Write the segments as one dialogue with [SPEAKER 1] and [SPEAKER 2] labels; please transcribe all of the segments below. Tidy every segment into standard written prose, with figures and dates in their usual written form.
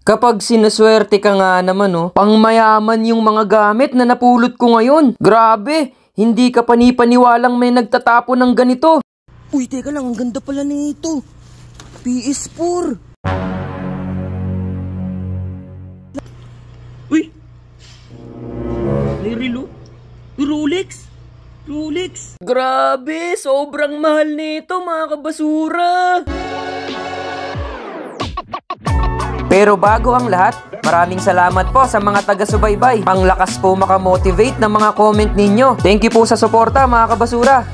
[SPEAKER 1] Kapag sinaswerte ka nga naman, oh, pangmayaman yung mga gamit na napulot ko ngayon. Grabe, hindi ka panipaniwalang may nagtatapon ng ganito.
[SPEAKER 2] Uy, teka lang, ang ganda pala nito. PS4. Uy, may relo. Rolex.
[SPEAKER 1] Grabe, sobrang mahal nito mga kabasura. Pero bago ang lahat, maraming salamat po sa mga taga-subaybay. Panglakas po makamotivate ng mga comment ninyo. Thank you po sa suporta mga kabasura.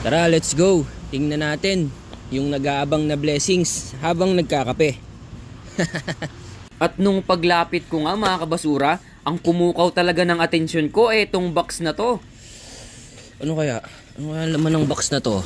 [SPEAKER 2] Tara, let's go. Tingnan natin yung nag-aabang na blessings habang nagkakape.
[SPEAKER 1] At nung paglapit ko nga mga kabasura, ang kumukaw talaga ng atensyon ko itong box na to.
[SPEAKER 2] Ano kaya? Ano kaya laman ng box na to?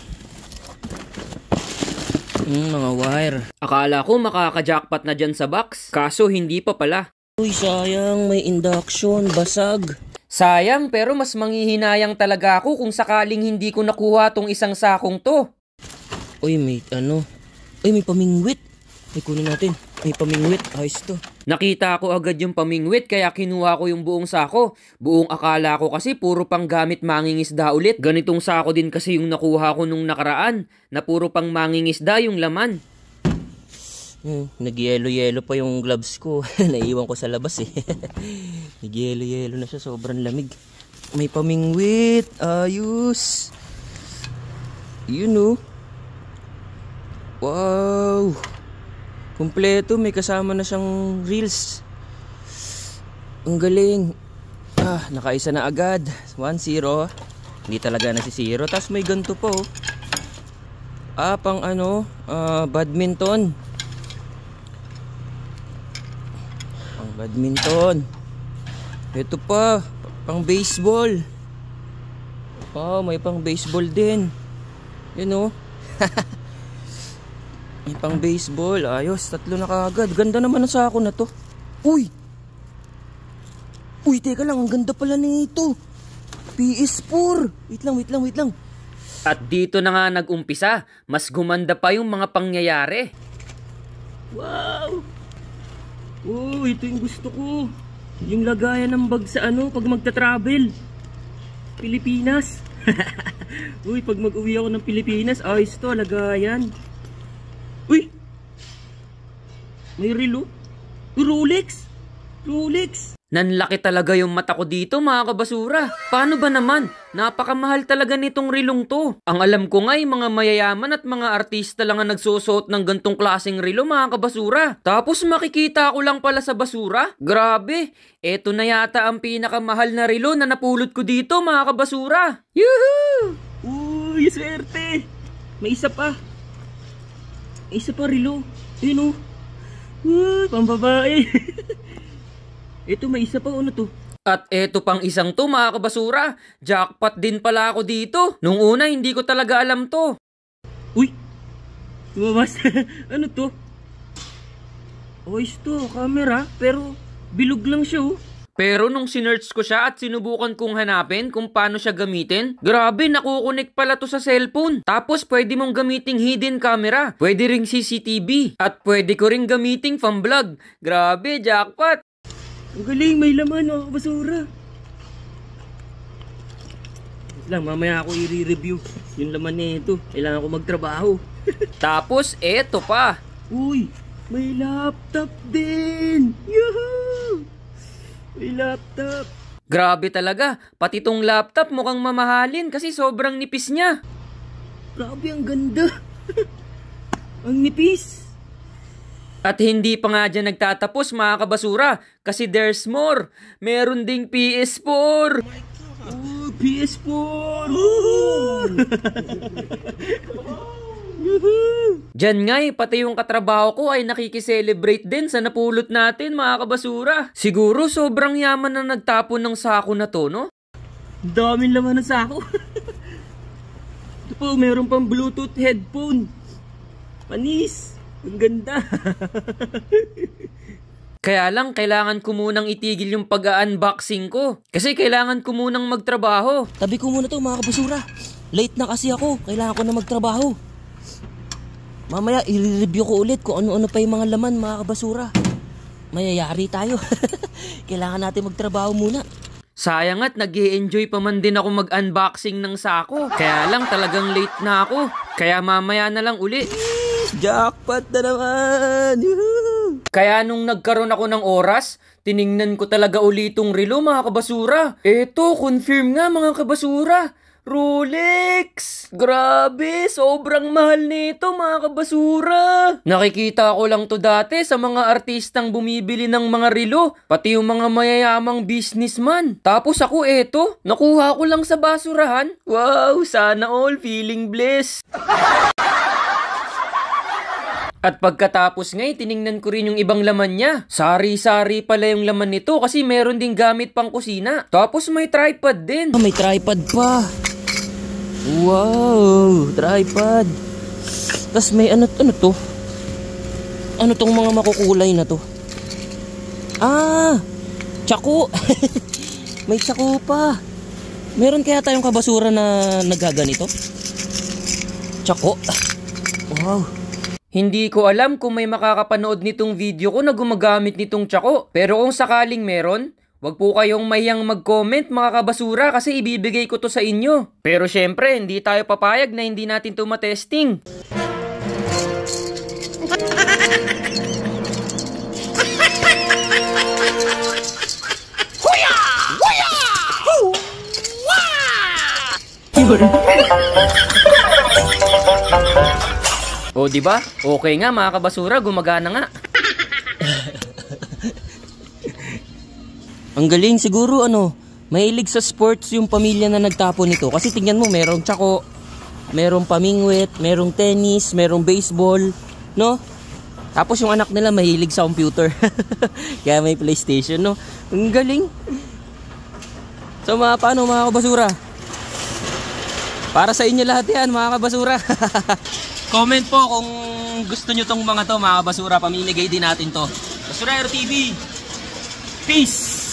[SPEAKER 2] Mga wire.
[SPEAKER 1] Akala ko makaka-jackpot na dyan sa box, kaso hindi pa pala.
[SPEAKER 2] Uy, sayang, may induction, basag.
[SPEAKER 1] Sayang, pero mas manghihinayang talaga ako kung sakaling hindi ko nakuha tong isang sakong to.
[SPEAKER 2] Uy, may Uy, may pamingwit. Ay, kunin natin. May pamingwit. Ayos to.
[SPEAKER 1] Nakita ko agad yung pamingwit kaya kinuha ko yung buong sako. Buong akala ko kasi puro pang gamit mangingisda ulit. Ganitong sako din kasi yung nakuha ko nung nakaraan na puro pang mangingisda yung laman.
[SPEAKER 2] Nag-yelo-yelo pa yung gloves ko. Naiiwan ko sa labas eh. Nag-yelo-yelo na siya. Sobrang lamig. May pamingwit. Ayos. Yun oh. Wow. Kompleto, may kasama na siyang reels. Ang galing. Nakaisa na agad. 1-0. Hindi talaga nasisiro. Tapos may ganito po. Pang badminton. Pang badminton. Ito pa, pang baseball. May pang baseball din. Yun oh. May pang baseball. Ayos, 3 na kaagad. Ganda naman ang sako na to. Uy, teka lang. Ang ganda pala nito. PS4. Wait lang.
[SPEAKER 1] At dito na nga nag-umpisa. Mas gumanda pa yung mga pangyayari.
[SPEAKER 2] Wow. Ito yung gusto ko. Yung lagayan ng bag sa pag magta-travel. Pilipinas. Uy, pag mag-uwi ako ng Pilipinas, ayos to, lagayan. Uy! May relo? Rolex!
[SPEAKER 1] Nanlaki talaga yung mata ko dito mga kabasura. Paano ba naman? Napakamahal talaga nitong relong to. Ang alam ko nga yung mga mayayaman at mga artista lang ang nagsusuot ng gantong klaseng relo mga kabasura. Tapos makikita ko lang pala sa basura? Grabe! Eto na yata ang pinakamahal na relo na napulot ko dito mga kabasura. Yuhuu!
[SPEAKER 2] Uy, swerte! May isa pa relo. Yun o. Pambabae. Ito may isa pa. Ano to?
[SPEAKER 1] At eto pang isang to mga kabasura. Jackpot din pala ako dito. Nung una hindi ko talaga alam to.
[SPEAKER 2] Uy! Lumabas. Ano to? Ayos to. Camera. Pero bilog lang siya oh.
[SPEAKER 1] Pero nung sinearch ko siya at sinubukan kong hanapin kung paano siya gamitin, grabe, nakukunik pala to sa cellphone. Tapos pwede mong gamiting hidden camera, pwede ring CCTV, at pwede ko ring gamiting pang vlog. Grabe, jackpot!
[SPEAKER 2] Ang galing, may laman oh, basura. Lang, mamaya ako i-review yung laman nito. Kailangan ko magtrabaho.
[SPEAKER 1] Tapos eto pa.
[SPEAKER 2] Uy, may laptop din. Yuhuu! May laptop.
[SPEAKER 1] Grabe talaga, pati tong laptop mukhang mamahalin kasi sobrang nipis niya.
[SPEAKER 2] Grabe, ang ganda. Ang nipis.
[SPEAKER 1] At hindi pa nga dyan nagtatapos mga kabasura kasi there's more. Meron ding PS4.
[SPEAKER 2] Oh, PS4.
[SPEAKER 1] Diyan nga pati yung katrabaho ko ay nakikiselebrate din sa napulot natin mga kabasura. Siguro sobrang yaman na nagtapon ng sako na to, no?
[SPEAKER 2] Daming laman ng sako. Ito po, meron pang Bluetooth headphone. Panis. Ang ganda.
[SPEAKER 1] Kaya lang, kailangan ko munang itigil yung pag-unboxing ko. Kasi kailangan ko munang magtrabaho.
[SPEAKER 2] Tabi ko muna to mga kabasura. Late na kasi ako. Kailangan ko na magtrabaho. Mamaya i-review ko ulit kung ano-ano pa yung mga laman mga kabasura. Mayayari tayo. Kailangan natin magtrabaho muna.
[SPEAKER 1] Sayang at nag-i-enjoy pa man din ako mag-unboxing ng sako. Kaya lang talagang late na ako. Kaya mamaya na lang uli.
[SPEAKER 2] Jackpot na naman! Yuhuu!
[SPEAKER 1] Kaya nung nagkaroon ako ng oras, tiningnan ko talaga uli itong relo mga kabasura. Eto, confirm nga mga kabasura. Rolex! Grabe, sobrang mahal nito mga kabasura. Nakikita ko lang to dati sa mga artistang bumibili ng mga relo, pati yung mga mayayamang businessman. Tapos ako eto, nakuha ko lang sa basurahan. Wow, sana all, feeling blessed. At pagkatapos ngay, tiningnan ko rin yung ibang laman niya. Sari-sari pala yung laman nito kasi meron ding gamit pang kusina. Tapos may tripod din.
[SPEAKER 2] May tripod pa. Wow, tripod. Tapos may ano to? Ano tong mga makukulay na to? Ah, tsako. May tsako pa. Meron kaya tayong kabasura na nagaganito? Tsako. Wow.
[SPEAKER 1] Hindi ko alam kung may makakapanood nitong video ko na gumagamit nitong tsako. Pero kung sakaling meron, wag po kayong mahiyang mag-comment mga kabasura kasi ibibigay ko to sa inyo. Pero syempre, hindi tayo papayag na hindi natin to matesting.
[SPEAKER 3] Huya! Huya! Huwa!
[SPEAKER 1] O diba? Okay nga mga kabasura, gumagana nga.
[SPEAKER 2] Ang galing siguro mahilig sa sports yung pamilya na nagtapon nito. Kasi tingnan mo, merong tsako, merong pamingwit, merong tennis, merong baseball, no? Tapos yung anak nila mahilig sa computer. Kaya may PlayStation, no? Ang galing. So paano mga kabasura? Para sa inyo lahat yan mga kabasura. Comment po kung gusto nyo tong mga to mga kabasura. Pamimigay din natin to. Basurero TV. Peace!